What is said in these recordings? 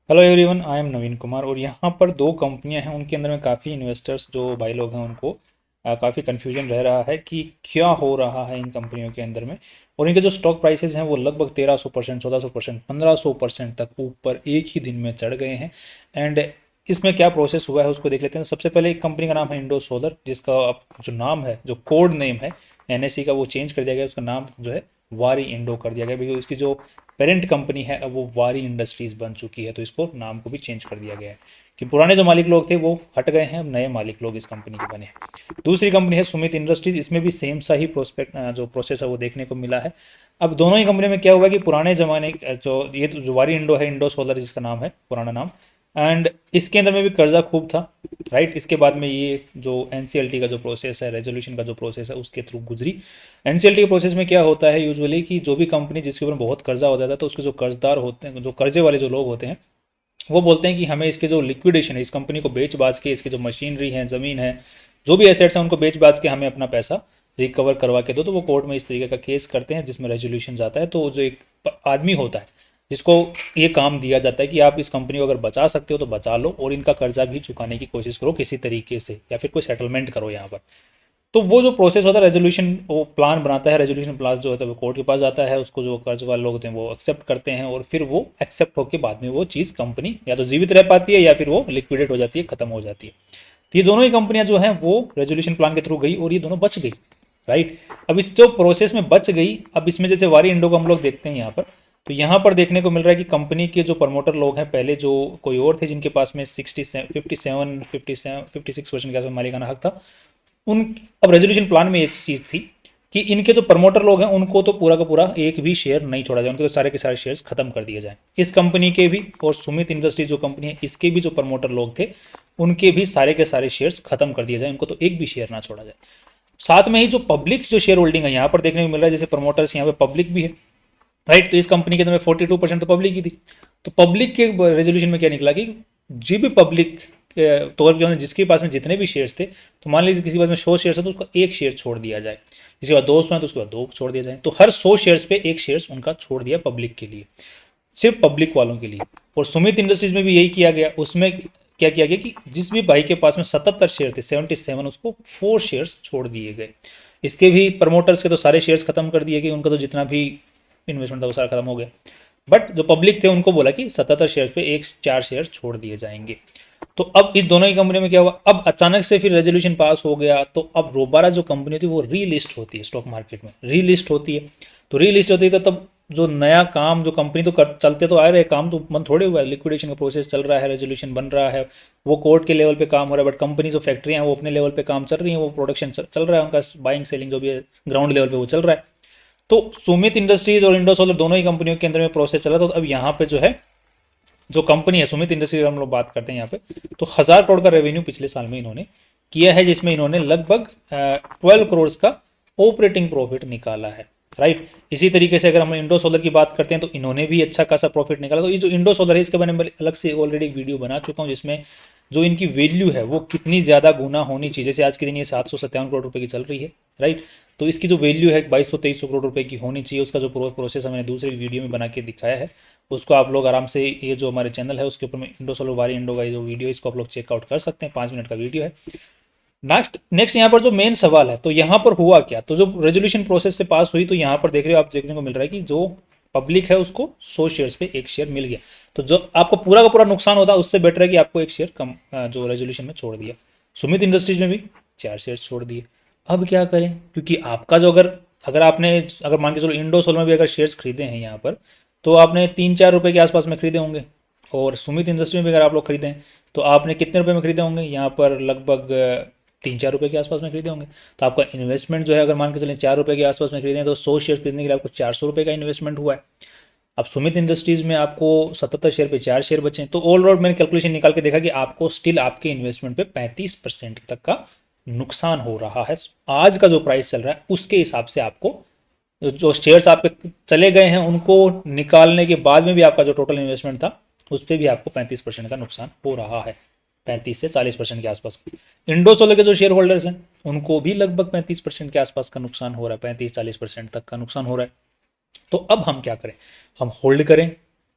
Hello everyone, I am नवीन कुमार। और यहाँ पर दो कंपनियाँ हैं, उनके अंदर में काफ़ी इन्वेस्टर्स जो भाई लोग हैं उनको काफ़ी कन्फ्यूजन रह रहा है कि क्या हो रहा है इन कंपनियों के अंदर में। और इनके जो स्टॉक प्राइसेस हैं वो लगभग 1300%, 1400%, 1500% तक ऊपर एक ही दिन में चढ़ गए हैं। एंड इसमें क्या प्रोसेस हुआ है उसको देख लेते हैं। सबसे पहले एक कंपनी का नाम है इंडो सोलर, जिसका अब जो नाम है, जो कोड नेम है एनएससी का, वो चेंज कर दिया गया। उसका नाम जो है वारी इंडो कर दिया गया, क्योंकि उसकी जो पेरेंट कंपनी है अब वो वारी इंडस्ट्रीज बन चुकी है, तो इसको नाम को भी चेंज कर दिया गया है कि पुराने जो मालिक लोग थे वो हट गए हैं, अब नए मालिक लोग इस कंपनी के बने हैं। दूसरी कंपनी है सुमित इंडस्ट्रीज, इसमें भी सेम सा ही प्रोस्पेक्ट जो प्रोसेस है वो देखने को मिला है। अब दोनों ही कंपनी में क्या हुआ कि पुराने ज़माने जो ये जो वारी इंडो है, इंडो सोलर जिसका नाम है पुराना नाम, एंड इसके अंदर में भी कर्जा खूब था। राइट, इसके बाद में ये जो एनसीएलटी का जो प्रोसेस है, रेजोल्यूशन का जो प्रोसेस है, उसके थ्रू गुजरी। एनसीएलटी के प्रोसेस में क्या होता है यूजुअली कि जो भी कंपनी जिसके ऊपर बहुत कर्जा हो जाता है, तो उसके जो कर्जदार होते हैं, जो कर्जे वाले जो लोग होते हैं, वो बोलते हैं कि हमें इसके जो लिक्विडेशन है, इस कंपनी को बेच बाच के, इसकी जो मशीनरी है, ज़मीन है, जो भी एसेट्स हैं, उनको बेच बाच के हमें अपना पैसा रिकवर करवा के दो। तो वो कोर्ट में इस तरीके का केस करते हैं जिसमें रेजोल्यूशन जाता है। तो जो एक आदमी होता है जिसको ये काम दिया जाता है कि आप इस कंपनी को अगर बचा सकते हो तो बचा लो, और इनका कर्जा भी चुकाने की कोशिश करो किसी तरीके से, या फिर कोई सेटलमेंट करो यहाँ पर। तो वो जो प्रोसेस होता है, रेजोल्यूशन वो प्लान बनाता है, रेजोल्यूशन प्लान जो होता है वो कोर्ट के पास जाता है, उसको जो कर्ज वाले लोग होते हैं वो एक्सेप्ट करते हैं, और फिर वो एक्सेप्ट होकर बाद में वो चीज़ कंपनी या तो जीवित रह पाती है या फिर वो लिक्विडेट हो जाती है, खत्म हो जाती है। तो ये दोनों ही कंपनियां जो हैं वो रेजोल्यूशन प्लान के थ्रू गई और ये दोनों बच गई। राइट, अब इस जो प्रोसेस में बच गई, अब इसमें जैसे वारी इंडो को हम लोग देखते हैं यहाँ पर, तो यहाँ पर देखने को मिल रहा है कि कंपनी के जो प्रमोटर लोग हैं, पहले जो कोई और थे जिनके पास में 56% के आसपास मालिकाना हक था, उन अब रेजोल्यूशन प्लान में ये चीज़ थी कि इनके जो प्रमोटर लोग हैं उनको तो पूरा का पूरा एक भी शेयर नहीं छोड़ा जाए, उनके तो सारे के सारे शेयर्स खत्म कर दिए जाए। इस कंपनी के भी, और सुमित इंडस्ट्रीज जो कंपनी है इसके भी जो प्रमोटर लोग थे उनके भी सारे के सारे शेयर्स खत्म कर दिए जाए, उनको तो एक भी शेयर ना छोड़ा जाए। साथ में ही जो पब्लिक जो शेयर होल्डिंग है यहाँ पर देखने को मिल रहा है, जैसे प्रमोटर्स यहाँ पे पब्लिक भी है। राइट, तो इस कंपनी के अंदर में 42% तो पब्लिक ही थी। तो पब्लिक के रेजोल्यूशन में क्या निकला कि जो भी पब्लिक तौर पर जिसके पास में जितने भी शेयर्स थे, तो मान लीजिए किसी के पास में 100 शेयर्स है तो उसका एक शेयर छोड़ दिया जाए, जिसके बाद 200 है तो उसके बाद दो छोड़ दिया जाए। तो हर 100 शेयर्स पे एक शेयर्स उनका छोड़ दिया पब्लिक के लिए, सिर्फ पब्लिक वालों के लिए। और सुमित इंडस्ट्रीज में भी यही किया गया। उसमें क्या किया गया कि जिस भी भाई के पास में 77 शेयर थे, 77, उसको 4 शेयर्स छोड़ दिए गए। इसके भी प्रमोटर्स के तो सारे शेयर्स खत्म कर दिए गए, उनका तो जितना भी इन्वेस्टमेंट था वो सारा खत्म हो गया। बट जो पब्लिक थे उनको बोला कि 77 शेयर पे एक 4 शेयर छोड़ दिए जाएंगे। तो अब इस दोनों ही कंपनी में क्या हुआ, अब अचानक से फिर रेजोल्यूशन पास हो गया, तो अब दोबारा जो कंपनी थी वो रीलिस्ट होती है स्टॉक मार्केट में, रीलिस्ट होती है। तो रीलिस्ट होती है तो तब जो नया काम जो कंपनी तो कर चलते तो आ रहे, काम तो बंद थोड़े हुआ है, लिक्विडेशन का प्रोसेस चल रहा है, रेजोल्यूशन बन रहा है, वो कोर्ट के लेवल पे काम हो रहा है, बट कंपनी जो फैक्ट्रियाँ हैं वो अपने लेवल पे काम चल रही हैं, वो प्रोडक्शन चल रहा है, उनका बाइंग सेलिंग जो भी है ग्राउंड लेवल पे वो चल रहा है। तो सुमित इंडस्ट्रीज और इंडो सोलर दोनों ही कंपनियों के अंदर में प्रोसेस चला। तो अब यहाँ पे जो है, जो कंपनी है सुमित इंडस्ट्रीज, हम लोग बात करते हैं यहाँ पे, तो 1,000 करोड़ का रेवेन्यू पिछले साल में इन्होंने किया है, जिसमें इन्होंने लगभग 12 करोड़ का ऑपरेटिंग प्रॉफिट निकाला है। राइट, इसी तरीके से अगर हम इंडो सोलर की बात करते हैं तो इन्होंने भी अच्छा खासा प्रॉफिट निकाला। तो ये जो इंडो सोलर है इसके बारे में अलग से ऑलरेडी एक वीडियो बना चुका हूँ, जिसमें जो इनकी वैल्यू है वो कितनी ज़्यादा गुना होनी चाहिए। जैसे आज के दिन ये 757 करोड़ रुपए की चल रही है। राइट, तो इसकी जो वैल्यू है 2200-2300 करोड़ रुपए की होनी चाहिए। उसका जो प्रोसेस मैंने दूसरी वीडियो में बना के दिखाया है, उसको आप लोग आराम से, ये जो हमारे चैनल है उसके ऊपर में इंडो सोलर वारी इंडो का जो वीडियो है इसको आप लोग चेकआउट कर सकते हैं, 5 मिनट का वीडियो है। नेक्स्ट यहाँ पर जो मेन सवाल है, तो यहाँ पर हुआ क्या, तो जो रेजोल्यूशन प्रोसेस से पास हुई, तो यहाँ पर देख रहे हो आप, देखने को मिल रहा है कि जो पब्लिक है उसको 100 शेयर्स पे एक शेयर मिल गया। तो जो आपको पूरा का पूरा नुकसान होता है उससे बेटर है कि आपको एक शेयर कम जो रेजोल्यूशन में छोड़ दिया। सुमित इंडस्ट्रीज में भी 4 शेयर छोड़ दिए। अब क्या करें, क्योंकि आपका जो अगर अगर आपने अगर मान के चलो इंडो सोलर में भी अगर शेयर्स खरीदे हैं यहाँ पर, तो आपने 3-4 रुपये के आसपास में खरीदे होंगे। और सुमित इंडस्ट्री में भी अगर आप लोग खरीदें तो आपने कितने रुपए में खरीदे होंगे, यहाँ पर लगभग 3-4 रुपये के आसपास में खरीदे होंगे। तो आपका इन्वेस्टमेंट जो है, अगर मान के चलें 4 रुपये के आसपास में खरीदें, तो 100 शेयर खरीदने के लिए आपको 400 रुपये का इन्वेस्टमेंट हुआ है। अब सुमित इंडस्ट्रीज में आपको 77 शेयर पे 4 शेयर बचे हैं, तो ऑल ओवर मैंने कैलकुलेशन निकाल के देखा कि आपको स्टिल आपके इन्वेस्टमेंट पे 35% तक का नुकसान हो रहा है। आज का जो प्राइस चल रहा है उसके हिसाब से आपको जो शेयर्स आपके चले गए हैं उनको निकालने के बाद में भी आपका जो टोटल इन्वेस्टमेंट था उस पर भी आपको 35% का नुकसान हो रहा है, 35 से 40% के आसपास। इंडो सोलर के जो शेयर होल्डर्स हैं उनको भी लगभग 35% के आसपास का नुकसान हो रहा है, 35-40% तक का नुकसान हो रहा है। तो अब हम क्या करें, हम होल्ड करें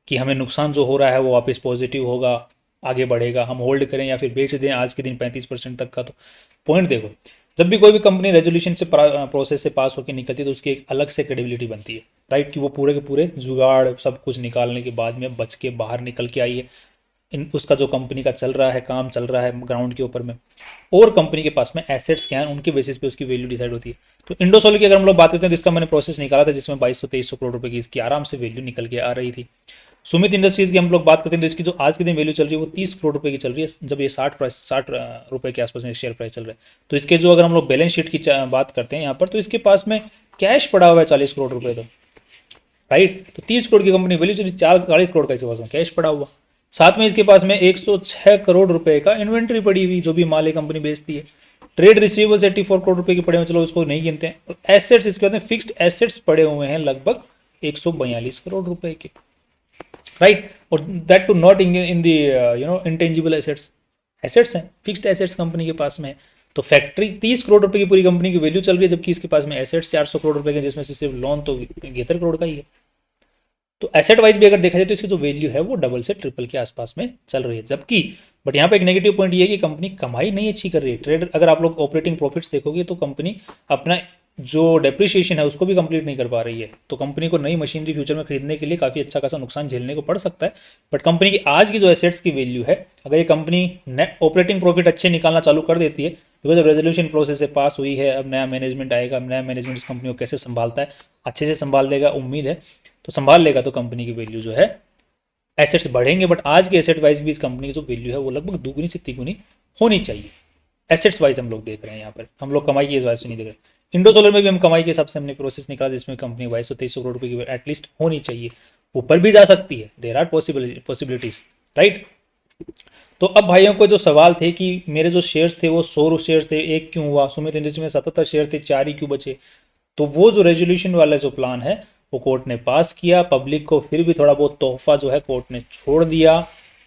कि हमें नुकसान जो हो रहा है वो वापस पॉजिटिव होगा, आगे बढ़ेगा, हम होल्ड करें या फिर बेच दें आज के दिन 35% तक का। तो पॉइंट देखो, जब भी कोई भी कंपनी रेजोल्यूशन से प्रोसेस से पास होकर निकलती है तो उसकी एक अलग से क्रेडिबिलिटी बनती है, राइट, कि वो पूरे के पूरे जुगाड़ सब कुछ निकालने के बाद में बच के बाहर निकल के आई है। उसका जो कंपनी का चल रहा है, काम चल रहा है ग्राउंड के ऊपर में, और कंपनी के पास में एसेट्स क्या हैं, उनके बेसिस पे उसकी वैल्यू डिसाइड होती है। तो इंडोसोल की अगर हम लोग बात करते हैं तो इसका मैंने प्रोसेस निकाला था जिसमें 2200-2300 करोड़ रुपए की इसकी आराम से वैल्यू निकल के आ रही थी। सुमित इंडस्ट्रीज की हम लोग बात करते हैं तो इसकी जो आज के दिन वैल्यू चल रही है वो 30 करोड़ रुपए की चल रही है, जब ये 60 रुपए के आसपास शेयर प्राइस चल रहा है। तो इसके जो अगर हम लोग बैलेंस शीट की बात करते हैं यहाँ पर, तो इसके पास में कैश पड़ा हुआ है 40 करोड़ रुपए, तो राइट, तो 30 करोड़ की कंपनी वैल्यू चली 40 करोड़ का इसके पास में कैश पड़ा हुआ। साथ में इसके पास में 106 करोड़ रुपए का इन्वेंट्री पड़ी हुई, जो भी माल ये कंपनी बेचती है। ट्रेड रिसीवेबल्स 84 करोड़ रुपए के पड़े हुए, चलो उसको नहीं गिनते हैं। एसेट्स इसके बाद में फिक्स्ड एसेट्स पड़े हुए हैं लगभग 142 करोड़ रुपए के, राइट, और that too not in the intangible assets, assets हैं, फिक्स्ड एसेट्स कंपनी के पास में है। तो फैक्ट्री 30 करोड़ रुपए की पूरी कंपनी की वैल्यू चल रही है, जबकि इसके पास में एसेट्स 400 करोड़ रुपए के, जिसमें से सिर्फ लोन तो 71 करोड़ का ही है। तो एसेट वाइज भी अगर देखा जाए तो इसकी जो वैल्यू है वो डबल से ट्रिपल के आसपास में चल रही है। जबकि बट यहाँ पे एक नेगेटिव पॉइंट ये है कि कंपनी कमाई नहीं अच्छी कर रही है। ट्रेड अगर आप लोग ऑपरेटिंग प्रॉफिट्स देखोगे तो कंपनी अपना जो डेप्रिसिएशन है उसको भी कंप्लीट नहीं कर पा रही है। तो कंपनी को नई मशीनरी फ्यूचर में खरीदने के लिए काफ़ी अच्छा खासा नुकसान झेलने को पड़ सकता है। बट कंपनी की आज की जो एसेट्स की वैल्यू है, अगर ये कंपनी नेट ऑपरेटिंग प्रॉफिट अच्छे निकालना चालू कर देती है, बिकॉज अब रेजोल्यूशन प्रोसेस से पास हुई है, अब नया मैनेजमेंट आएगा, अब नया मैनेजमेंट इस कंपनी को कैसे संभालता है, अच्छे से संभाल लेगा उम्मीद है, तो संभाल लेगा तो कंपनी की वैल्यू जो है, एसेट्स बढ़ेंगे। बट आज के एसेट वाइज भी इस कंपनी की जो वैल्यू है वो लगभग दुगुनी से तिगुनी होनी चाहिए। एसेट्स वाइज हम लोग देख रहे हैं यहाँ पर, हम लोग कमाई की इस वजह से नहीं देख रहे। इंडो सोलर में भी हम कमाई के हिसाब से हमने प्रोसेस निकाला जिसमें कंपनी 2200-2300 करोड़ रुपए की एटलीस्ट होनी चाहिए, ऊपर भी जा सकती है, देर आर पॉसिबिलिटीज, राइट। तो अब भाइयों को जो सवाल थे कि मेरे जो शेयर्स थे वो 100 शेयर्स थे, एक क्यों हुआ, सुमित इंडस्ट्री में 77 शेयर थे, 4 ही क्यों बचे। तो वो जो रेजोल्यूशन वाला जो प्लान है वो कोर्ट ने पास किया, पब्लिक को फिर भी थोड़ा बहुत तोहफा जो है कोर्ट ने छोड़ दिया,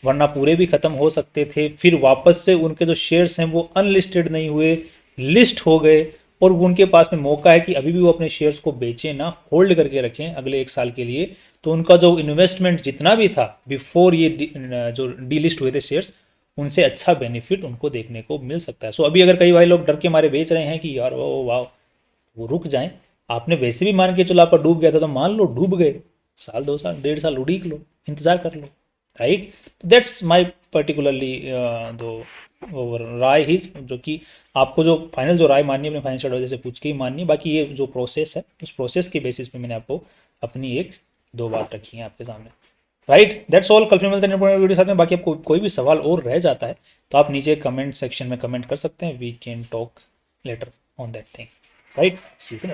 वरना पूरे भी खत्म हो सकते थे। फिर वापस से उनके जो शेयर्स हैं वो अनलिस्टेड नहीं हुए, लिस्ट हो गए, और उनके पास में मौका है कि अभी भी वो अपने शेयर्स को बेचें ना, होल्ड करके रखें अगले 1 साल के लिए। तो उनका जो इन्वेस्टमेंट जितना भी था बिफोर ये जो डीलिस्ट हुए थे शेयर्स, उनसे अच्छा बेनिफिट उनको देखने को मिल सकता है। सो अभी अगर कई भाई लोग डर के मारे बेच रहे हैं कि यार वो वाह, वो रुक जाएं, आपने वैसे भी मान के चलो आपका डूब गया था, तो मान लो डूब गए, साल 2 साल 1.5 साल उड़ीक लो, इंतजार कर लो, राइट। दैट्स माय पर्टिकुलरली दो राय ही, जो कि आपको जो फाइनल जो राय माननी है अपने फाइनेंशियल एडवाइजर से पूछ के ही माननी है। बाकी ये जो प्रोसेस है उस प्रोसेस के बेसिस पे मैंने आपको अपनी 1-2 बात रखी है आपके सामने, राइट। That's all. कल फिर मिलते हैं वीडियो के साथ में। बाकी आपको कोई भी सवाल और रह जाता है तो आप नीचे कमेंट सेक्शन में कमेंट कर सकते हैं, we can talk later on that thing, right. See you.